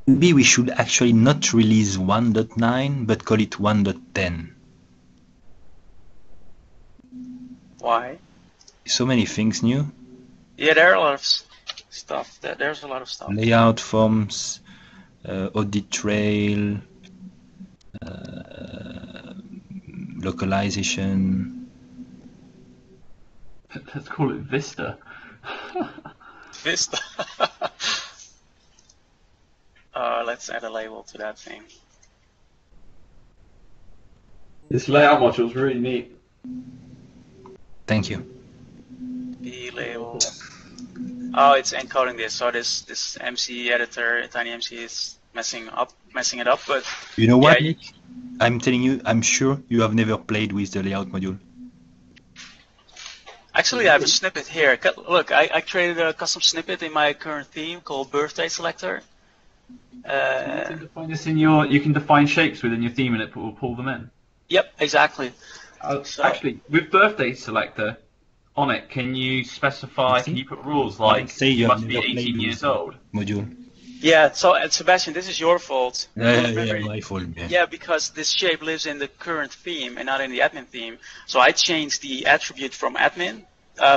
S1: Maybe we should actually not release 1.9, but call it 1.10.
S3: Why?
S1: So many things new.
S3: Yeah, there are a lot of stuff. There's a lot of stuff.
S1: Layout forms, audit trail, localization.
S4: Let's call it Vista.
S3: Vista. Let's add a label to that thing.
S4: This layout module is really neat.
S3: Thank you. The label. Oh, it's encoding this. So this MC editor, TinyMC, is messing it up. But
S1: you know what? Yeah, I'm telling you, I'm sure you have never played with the layout module.
S3: Actually, I have a snippet here. Look, I created a custom snippet in my current theme called birthday selector.
S4: You can define this in your. You can define shapes within your theme, and it will pull them in.
S3: Yep, exactly.
S4: Actually, with birthday selector on it, can you specify? Can you put rules like
S1: say you
S4: must
S1: have
S4: be
S1: never
S4: 18
S1: played
S4: years
S1: with
S4: old?
S1: module.
S3: Yeah, so Sebastian, this is your fault.
S1: Yeah, my fault.
S3: Yeah, because this shape lives in the current theme and not in the admin theme. So I changed the attribute from admin,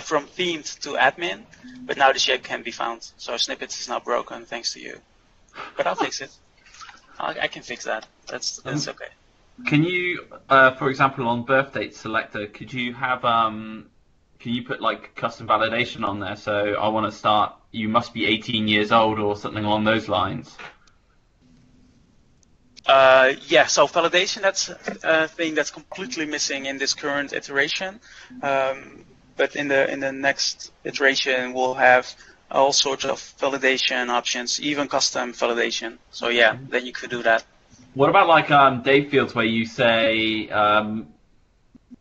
S3: from themed to admin, but now the shape can be found. So snippets is now broken thanks to you. But I'll fix it. I can fix that. That's okay.
S4: Can you, for example, on birth date selector, could you have can you put like custom validation on there? So I want to start. You must be 18 years old or something along those lines.
S3: Yeah, so validation, that's a thing that's completely missing in this current iteration. But in the next iteration, we'll have all sorts of validation options, even custom validation. So yeah, then you could do that.
S4: What about like date fields where you say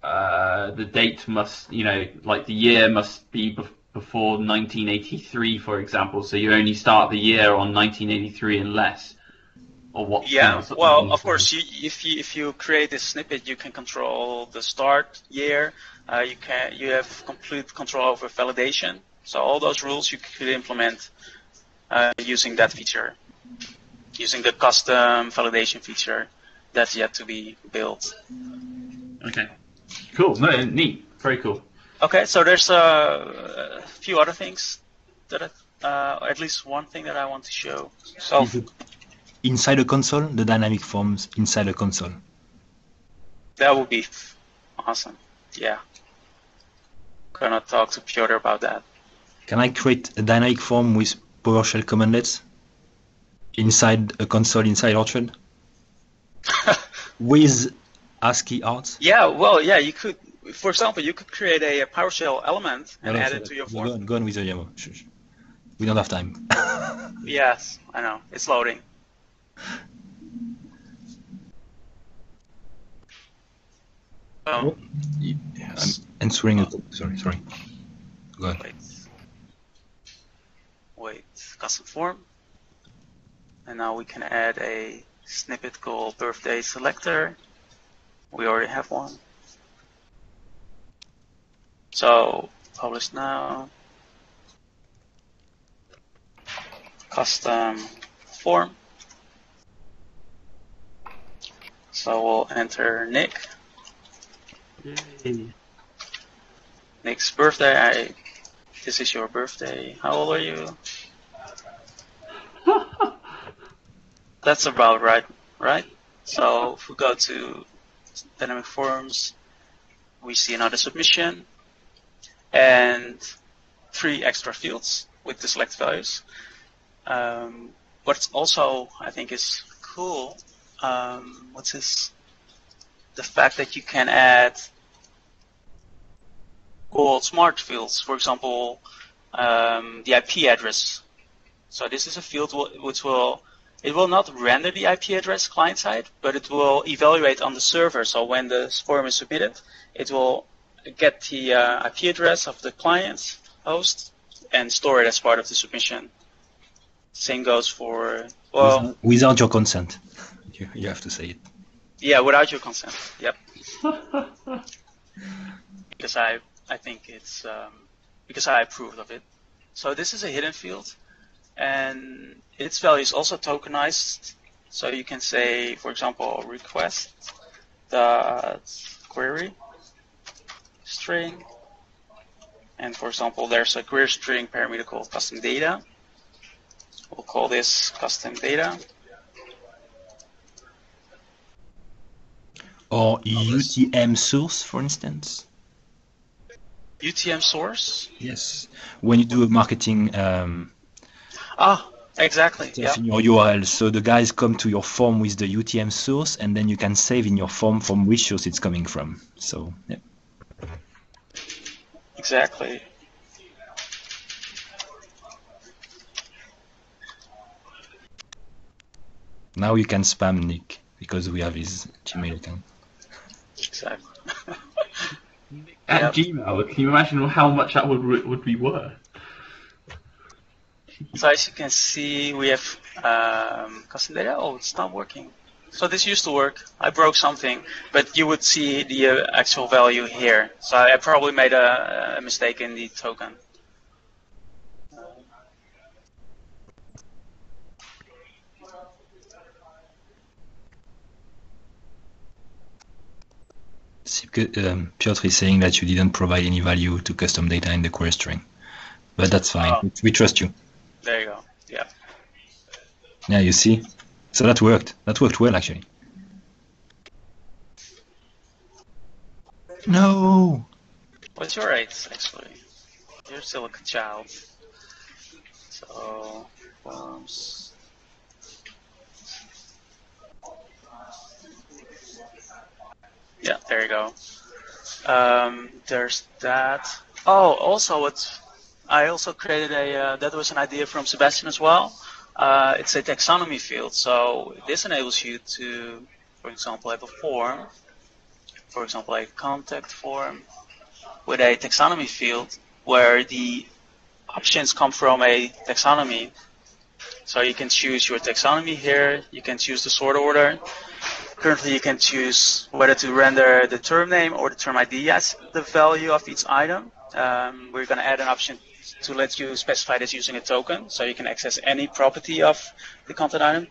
S4: the date must, like the year must be before 1983, for example, so you only start the year on 1983 and less? Or what?
S3: Yeah, well, of course, if you create this snippet, you can control the start year. You have complete control over validation. So all those rules you could implement using that feature, using the custom validation feature that's yet to be built.
S4: Okay, cool. No, neat. Very cool.
S3: Okay, so there's a few other things that at least one thing that I want to show. So.
S1: Inside the console, the dynamic forms inside the console.
S3: That would be awesome. Yeah. Gonna talk to Piotr about that.
S1: Can I create a dynamic form with PowerShell commandlets inside a console inside Orchard with ASCII art?
S3: Yeah, well, yeah, you could. For example, you could create a PowerShell element and add it to your form.
S1: Go on with the demo. We don't have time.
S3: Yes, I know. It's loading.
S1: I'm answering it. Sorry. Go ahead.
S3: Wait, custom form. And now we can add a snippet called birthday selector. We already have one. So publish now. Custom form. So we'll enter Nick.
S4: Yay.
S3: Nick's birthday. This is your birthday. How old are you? That's about right? So if we go to dynamic forms, we see another submission and 3 extra fields with the select values. What's also, I think, is cool, the fact that you can add cool smart fields, for example, the IP address. So this is a field which will not render the IP address client side, but it will evaluate on the server. So when the form is submitted, it will get the IP address of the client host and store it as part of the submission. Same goes for, well,
S1: without your consent. You have to say it.
S3: Yeah, without your consent. Yep. Because I think it's because I approved of it. So this is a hidden field, and its value is also tokenized. So you can say, for example, request the query string, and for example, there's a query string parameter called custom data. We'll call this custom data.
S1: Or UTM source, for instance.
S3: UTM source?
S1: Yes. When you do a marketing
S3: exactly.
S1: Yep. In your URL. So the guys come to your form with the UTM source, and then you can save in your form from which source it's coming from. So, yeah.
S3: Exactly.
S1: Now you can spam Nick because we have his Gmail account.
S3: Exactly.
S4: At Gmail, can you imagine how much that would be worth?
S3: So as you can see, we have custom data. Oh, it's not working. So this used to work. I broke something, but you would see the actual value here. So I probably made a mistake in the token.
S1: Piotr is saying that you didn't provide any value to custom data in the query string, but that's fine. We trust you.
S3: There you go. Yeah.
S1: Yeah, you see. So that worked. That worked well, actually. No.
S3: What's your age, actually? You're still a child. So, forms. Yeah, there you go. There's that. Oh, also, I also created that was an idea from Sébastien as well. It's a taxonomy field, so this enables you to, for example, have a form, for example, a contact form with a taxonomy field where the options come from a taxonomy. So you can choose your taxonomy here, you can choose the sort order. Currently you can choose whether to render the term name or the term ID as the value of each item. We're going to add an option to let you specify this using a token, so you can access any property of the content item.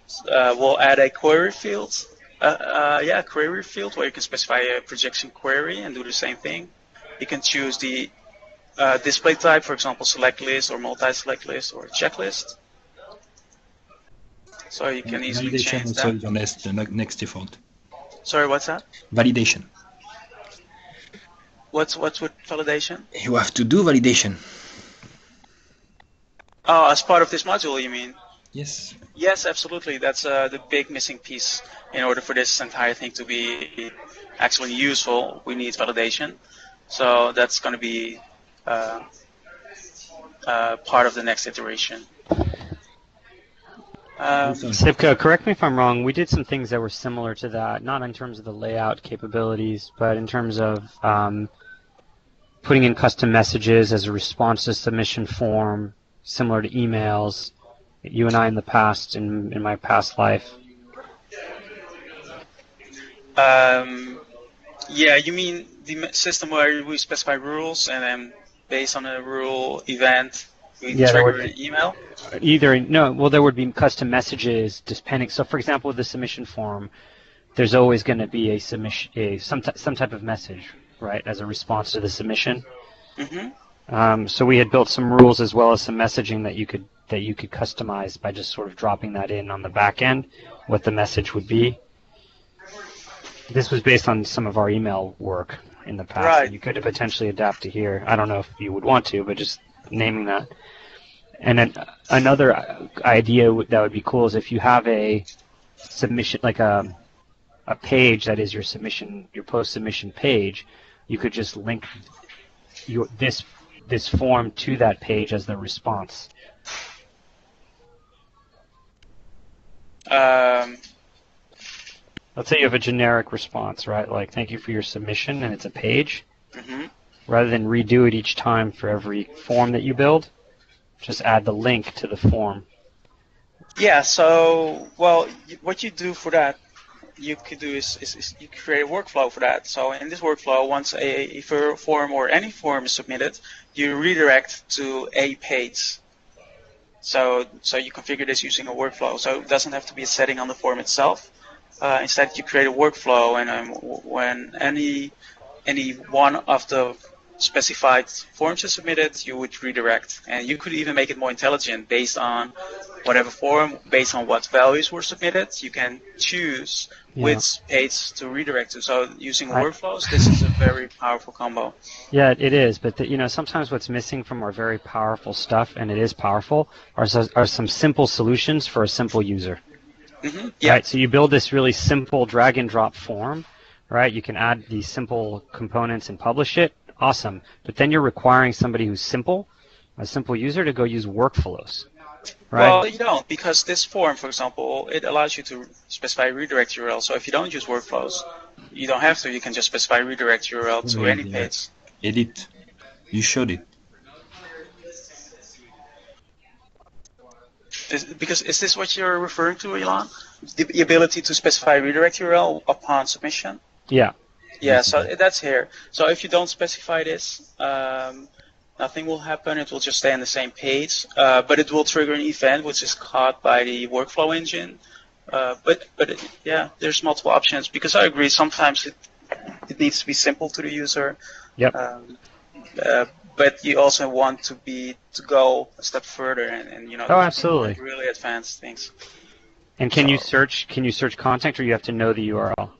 S3: We'll add a query field, query field where you can specify a projection query and do the same thing. You can choose the display type, for example, select list or multi-select list or checklist. So you can easily change that.
S1: Validation also is next default.
S3: Sorry, what's that?
S1: Validation.
S3: What's with validation?
S1: You have to do validation.
S3: Oh, as part of this module, you mean?
S1: Yes.
S3: Yes, absolutely. That's the big missing piece. In order for this entire thing to be actually useful, we need validation. So that's going to be part of the next iteration.
S8: Sipke, correct me if I'm wrong, we did some things that were similar to that, not in terms of the layout capabilities, but in terms of putting in custom messages as a response to submission form, similar to emails, you and I in the past, in my past life.
S3: Yeah, you mean the system where we specify rules and then based on a rule event, we trigger an email?
S8: There would be custom messages depending. So, for example, with the submission form, there's always going to be some type of message, right, as a response to the submission.
S3: Mm-hmm.
S8: So we had built some rules as well as some messaging that you could customize by just sort of dropping that in on the back end, what the message would be. This was based on some of our email work in the past.
S3: Right.
S8: You could potentially adapt to here. I don't know if you would want to, but just naming that. And then another idea that would be cool is if you have a submission, like a page that is your submission, your post-submission page, you could just link this form to that page as the response. Let's say you have a generic response, right? Like, thank you for your submission, and it's a page.
S3: Mm-hmm.
S8: Rather than redo it each time for every form that you build, just add the link to the form. Yeah,
S3: so, well, what you do for that, you could do is you create a workflow for that. So in this workflow, once a form or any form is submitted, you redirect to a page. So you configure this using a workflow. So it doesn't have to be a setting on the form itself. Instead, you create a workflow, and when any one of the specified forms is submitted, you would redirect. And you could even make it more intelligent based on whatever form, based on what values were submitted. You can choose which page to redirect to. So using workflows, this is a very powerful combo.
S8: Yeah, it is. But sometimes what's missing from our very powerful stuff, and it is powerful, are some simple solutions for a simple user.
S3: Mm-hmm. Yeah.
S8: Right. So you build this really simple drag and drop form, right? You can add these simple components and publish it. Awesome. But then you're requiring somebody who's a simple user, to go use workflows. Right?
S3: Well, you don't, because this form, for example, it allows you to specify redirect URL. So if you don't use workflows, you don't have to. You can just specify redirect URL to any page.
S1: Edit. You showed it.
S3: because is this what you're referring to, Elon? The ability to specify redirect URL upon submission?
S8: Yeah.
S3: Yeah, so that's here. So if you don't specify this, nothing will happen. It will just stay on the same page, but it will trigger an event which is caught by the workflow engine. Yeah, there's multiple options because I agree. Sometimes it needs to be simple to the user.
S8: Yep.
S3: But you also want to go a step further and
S8: Oh, absolutely.
S3: Really advanced things.
S8: And can you search content, or you have to know the URL?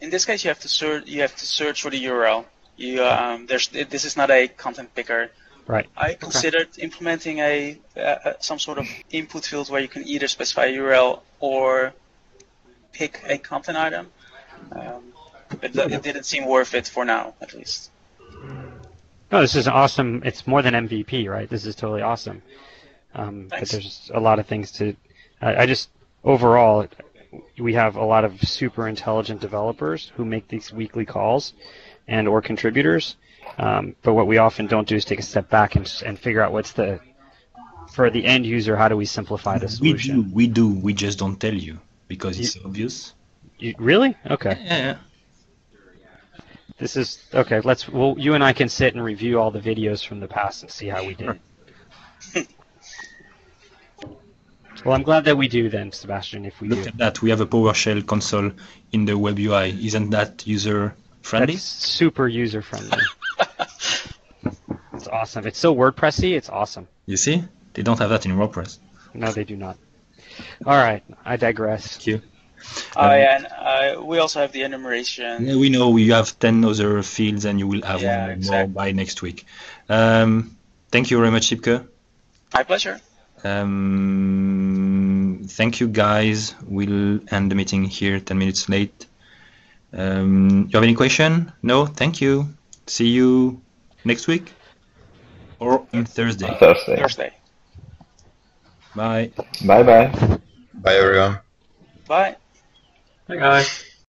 S3: In this case, you have to search for the URL. This is not a content picker.
S8: Right.
S3: I considered implementing some sort of input field where you can either specify a URL or pick a content item. It didn't seem worth it for now, at least.
S8: No, this is awesome. It's more than MVP, right? This is totally awesome. But there's a lot of things to. Overall, we have a lot of super intelligent developers who make these weekly calls and/or contributors. But what we often don't do is take a step back and figure out for the end user, how do we simplify the solution?
S1: We do. We just don't tell you because it's obvious.
S8: Really? Okay.
S1: Yeah.
S8: This is okay. You and I can sit and review all the videos from the past and see how we did. Well, I'm glad that we do then, Sebastian. If we
S1: look at that, we have a PowerShell console in the web UI. Isn't that user friendly?
S8: That's super user friendly. It's awesome. It's so WordPressy. It's awesome.
S1: You see, they don't have that in WordPress.
S8: No, they do not. All right, I digress.
S1: Thank you.
S3: And we also have the enumeration.
S1: We know we have 10 other fields, and you will have more by next week. Thank you very much, Sipke.
S3: My pleasure.
S1: Thank you, guys. We'll end the meeting here 10 minutes late. You have any question? No? Thank you. See you next week or on Thursday.
S3: Thursday.
S1: Bye.
S5: Bye-bye.
S2: Bye, everyone.
S3: Bye.
S4: Hey, guys.